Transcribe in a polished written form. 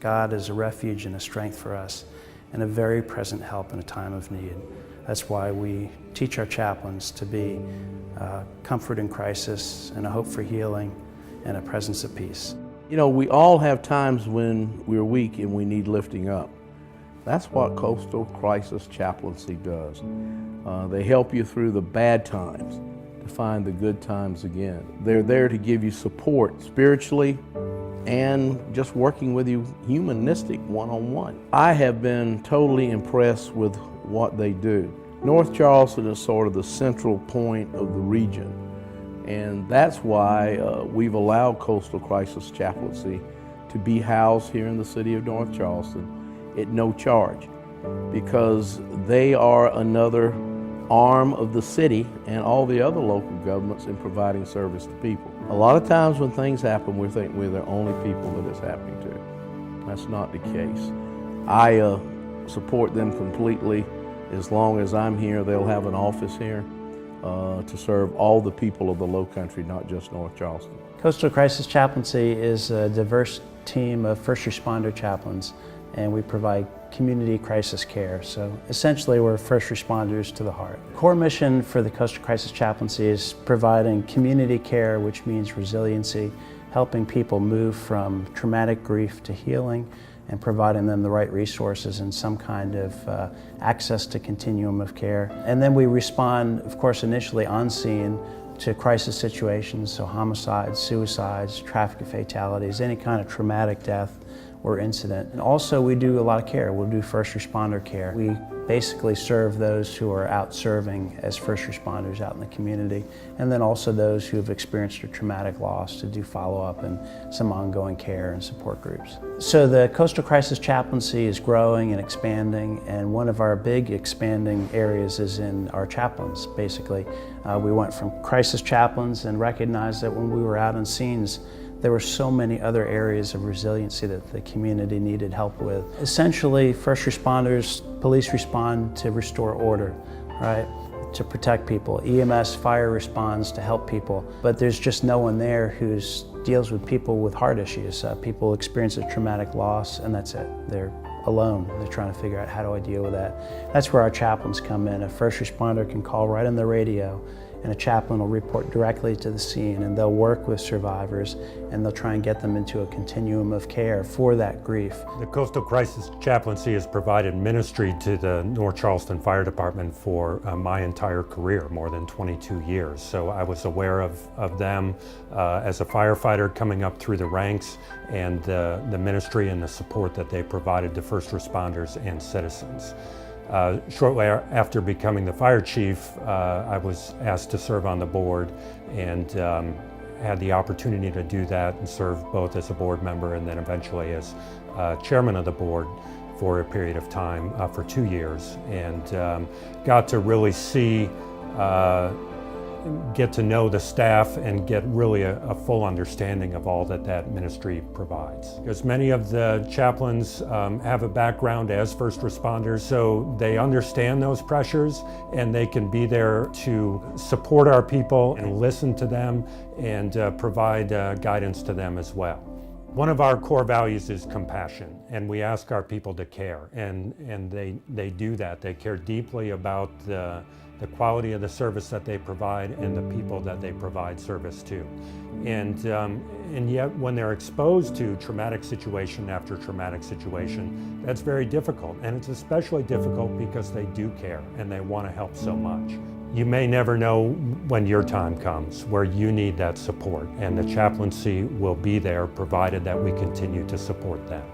God is a refuge and a strength for us, and a very present help in a time of need. That's why we teach our chaplains to be comfort in crisis and a hope for healing and a presence of peace. You know, we all have times when we're weak and we need lifting up. That's what Coastal Crisis Chaplaincy does. They help you through the bad times to find the good times again. They're there to give you support spiritually and just working with you humanistic one-on-one. I have been totally impressed with what they do. North Charleston is sort of the central point of the region, and that's why we've allowed Coastal Crisis Chaplaincy to be housed here in the city of North Charleston at no charge, because they are another arm of the city and all the other local governments in providing service to people. A lot of times when things happen, we think we're the only people that it's happening to. That's not the case. I support them completely. As long as I'm here, they'll have an office here to serve all the people of the Low Country, not just North Charleston. Coastal Crisis Chaplaincy is a diverse team of first responder chaplains, and we provide community crisis care. So essentially we're first responders to the heart. The core mission for the Coastal Crisis Chaplaincy is providing community care, which means resiliency, helping people move from traumatic grief to healing, and providing them the right resources and some kind of access to continuum of care. And then we respond, of course, initially on scene to crisis situations, so homicides, suicides, traffic fatalities, any kind of traumatic death or incident. And also we do a lot of care. We'll do first responder care. We basically serve those who are out serving as first responders out in the community, and then also those who have experienced a traumatic loss to do follow-up and some ongoing care and support groups. So the Coastal Crisis Chaplaincy is growing and expanding, and one of our big expanding areas is in our chaplains, basically. We went from crisis chaplains and recognized that when we were out on scenes, there were so many other areas of resiliency that the community needed help with. Essentially, first responders, police respond to restore order, right? To protect people. EMS, fire responds to help people, but there's just no one there who deals with people with heart issues. People experience a traumatic loss, and that's it. They're alone. They're trying to figure out, how do I deal with that? That's where our chaplains come in. A first responder can call right on the radio, and a chaplain will report directly to the scene, and they'll work with survivors, and they'll try and get them into a continuum of care for that grief. The Coastal Crisis Chaplaincy has provided ministry to the North Charleston Fire Department for my entire career, more than 22 years. So I was aware of them as a firefighter coming up through the ranks, and the ministry and the support that they provided to first responders and citizens. Shortly after becoming the fire chief, I was asked to serve on the board, and had the opportunity to do that and serve both as a board member and then eventually as chairman of the board for a period of time for 2 years, and got to really see, get to know the staff and get really a full understanding of all that ministry provides. Because many of the chaplains have a background as first responders, so they understand those pressures, and they can be there to support our people and listen to them and provide guidance to them as well. One of our core values is compassion, and we ask our people to care, and they do that. They care deeply about the quality of the service that they provide and the people that they provide service to. And yet when they're exposed to traumatic situation after traumatic situation, that's very difficult. And it's especially difficult because they do care and they want to help so much. You may never know when your time comes where you need that support, and the chaplaincy will be there provided that we continue to support them.